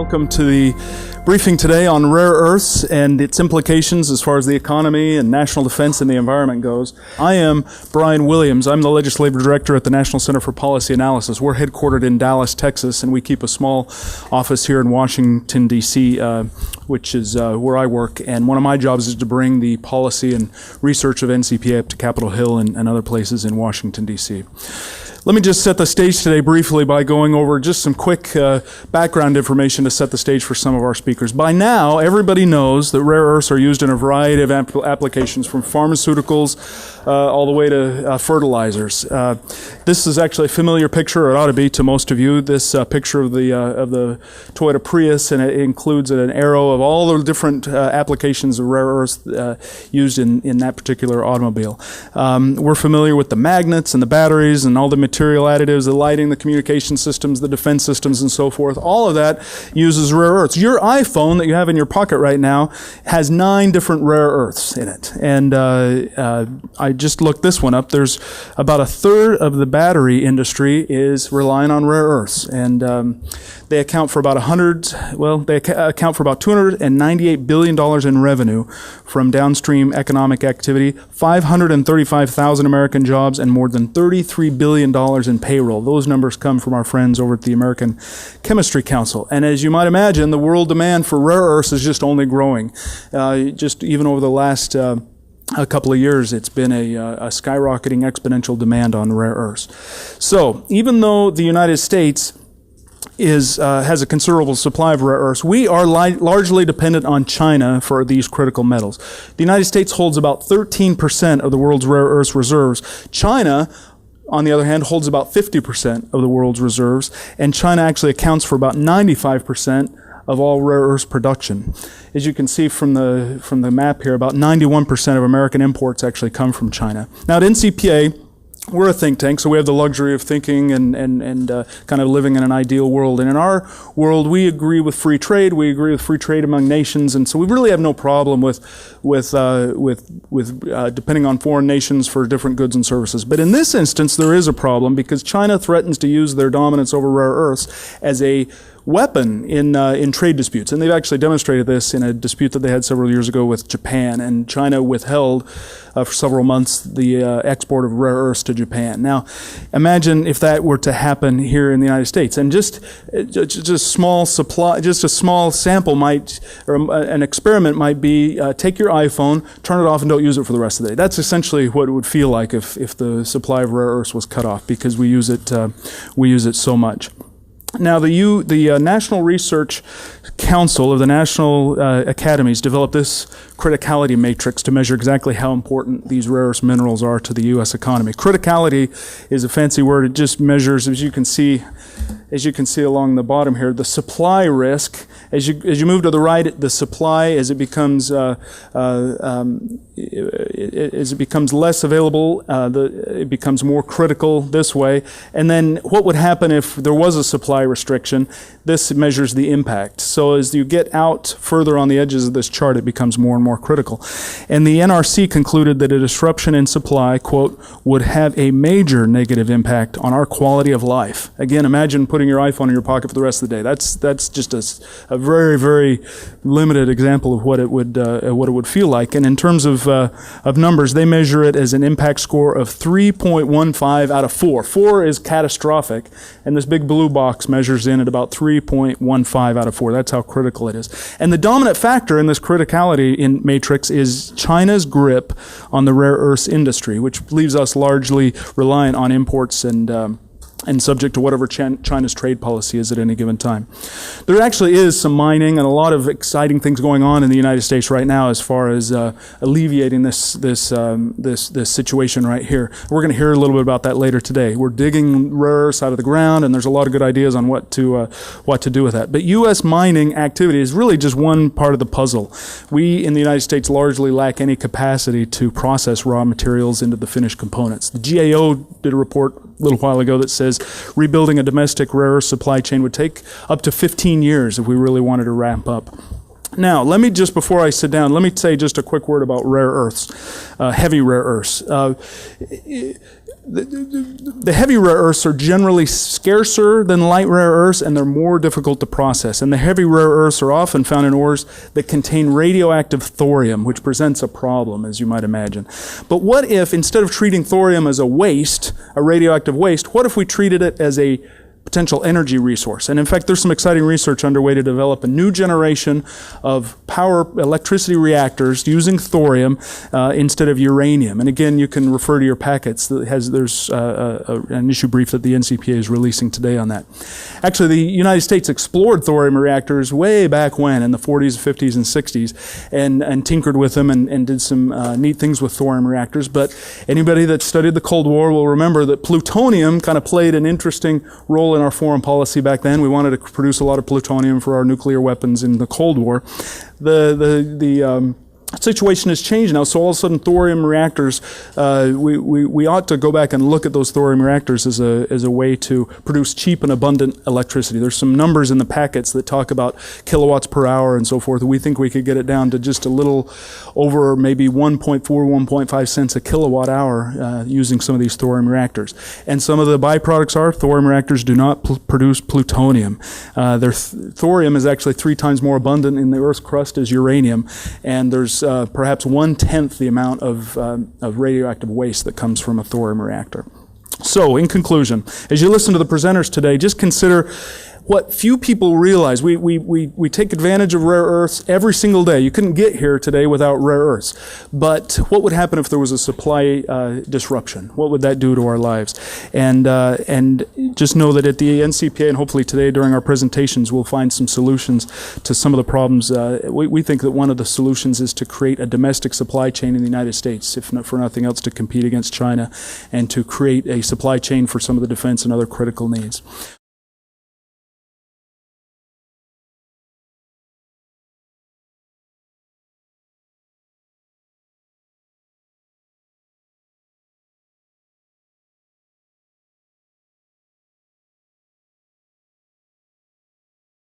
Welcome to the briefing today on rare earths and its implications as far as the economy and national defense and the environment goes. I am Brian Williams. I'm the Legislative Director at the National Center for Policy Analysis. We're headquartered in Dallas, Texas, and we keep a small office here in Washington, D.C., which is where I work. And one of my jobs is to bring the policy and research of NCPA up to Capitol Hill and other places in Washington, D.C. Let me just set the stage today briefly by going over just some quick background information to set the stage for some of our speakers. By now, everybody knows that rare earths are used in a variety of applications, from pharmaceuticals all the way to fertilizers. This is actually a familiar picture, or it ought to be to most of you, this picture of the Toyota Prius, and it includes an arrow of all the different applications of rare earths used in that particular automobile. We're familiar with the magnets and the batteries and all the material additives, the lighting, the communication systems, the defense systems, and so forth. All of that uses rare earths. Your iPhone that you have in your pocket right now has 9 different rare earths in it. And I just looked this one up. There's about a third of the battery industry is relying on rare earths. And they account for about $298 billion in revenue from downstream economic activity, 535,000 American jobs, and more than $33 billion in payroll. Those numbers come from our friends over at the American Chemistry Council. And as you might imagine, the world demand for rare earths is just only growing. Just even over the last a couple of years, it's been a skyrocketing exponential demand on rare earths. So even though the United States has a considerable supply of rare earths, we are largely dependent on China for these critical metals. The United States holds about 13% of the world's rare earths reserves. China, on the other hand, holds about 50% of the world's reserves, and China actually accounts for about 95% of all rare earths production. As you can see from the map here, about 91% of American imports actually come from China. Now at NCPA, we're a think tank, so we have the luxury of thinking and kind of living in an ideal world. And in our world, we agree with free trade. We agree with free trade among nations, and so we really have no problem with depending on foreign nations for different goods and services. But in this instance, there is a problem because China threatens to use their dominance over rare earths as a weapon in trade disputes. And they've actually demonstrated this in a dispute that they had several years ago with Japan, and China withheld for several months the export of rare earths to Japan. Now, imagine if that were to happen here in the United States, and just a small sample might, or an experiment might be, take your iPhone, turn it off, and don't use it for the rest of the day. That's essentially what it would feel like if the supply of rare earths was cut off, because we use it so much. Now, the National Research Council of the National Academies developed this Criticality Matrix to measure exactly how important these rare earth minerals are to the U.S. economy. Criticality is a fancy word. It just measures, as you can see along the bottom here, the supply risk. As you move to the right, the supply, as it becomes less available, it becomes more critical this way. And then what would happen if there was a supply restriction? This measures the impact. So as you get out further on the edges of this chart, it becomes more and more critical. And the NRC concluded that a disruption in supply, quote, would have a major negative impact on our quality of life. Again, imagine putting your iPhone in your pocket for the rest of the day. That's just a very, very limited example of what it would feel like. And in terms of numbers, they measure it as an impact score of 3.15 out of 4. 4 is catastrophic, and this big blue box measures in at about 3.15 out of 4. That's how critical it is. And the dominant factor in this criticality matrix is China's grip on the rare earths industry, which leaves us largely reliant on imports and subject to whatever China's trade policy is at any given time. There actually is some mining and a lot of exciting things going on in the United States right now as far as alleviating this situation right here. We're going to hear a little bit about that later today. We're digging rare earths out of the ground, and there's a lot of good ideas on what to do with that. But U.S. mining activity is really just one part of the puzzle. We in the United States largely lack any capacity to process raw materials into the finished components. The GAO did a report a little while ago that says rebuilding a domestic rare earth supply chain would take up to 15 years if we really wanted to ramp up. Now, let me just, before I sit down, let me say just a quick word about rare earths, heavy rare earths. the heavy rare earths are generally scarcer than light rare earths, and they're more difficult to process. And the heavy rare earths are often found in ores that contain radioactive thorium, which presents a problem, as you might imagine. But what if, instead of treating thorium as a waste, a radioactive waste, what if we treated it as a potential energy resource? And in fact, there's some exciting research underway to develop a new generation of electricity reactors using thorium instead of uranium. And again, you can refer to your packets. There's an issue brief that the NCPA is releasing today on that. Actually, the United States explored thorium reactors way back when, in the 40s, 50s, and 60s, and tinkered with them and did some neat things with thorium reactors. But anybody that studied the Cold War will remember that plutonium kind of played an interesting role in our foreign policy back then. We wanted to produce a lot of plutonium for our nuclear weapons in the Cold War. The situation has changed now, so all of a sudden thorium reactors, we ought to go back and look at those thorium reactors as a way to produce cheap and abundant electricity. There's some numbers in the packets that talk about kilowatts per hour and so forth. We think we could get it down to just a little over maybe 1.4, 1.5 cents a kilowatt hour using some of these thorium reactors. And some of the byproducts are thorium reactors do not produce plutonium. Thorium is actually 3 times more abundant in the Earth's crust as uranium, and there's perhaps 1/10 the amount of radioactive waste that comes from a thorium reactor. So, in conclusion, as you listen to the presenters today, just consider what few people realize. We take advantage of rare earths every single day. You couldn't get here today without rare earths. But what would happen if there was a supply disruption? What would that do to our lives? And just know that at the NCPA, and hopefully today during our presentations, we'll find some solutions to some of the problems. We think that one of the solutions is to create a domestic supply chain in the United States, if not for nothing else, to compete against China and to create a supply chain for some of the defense and other critical needs.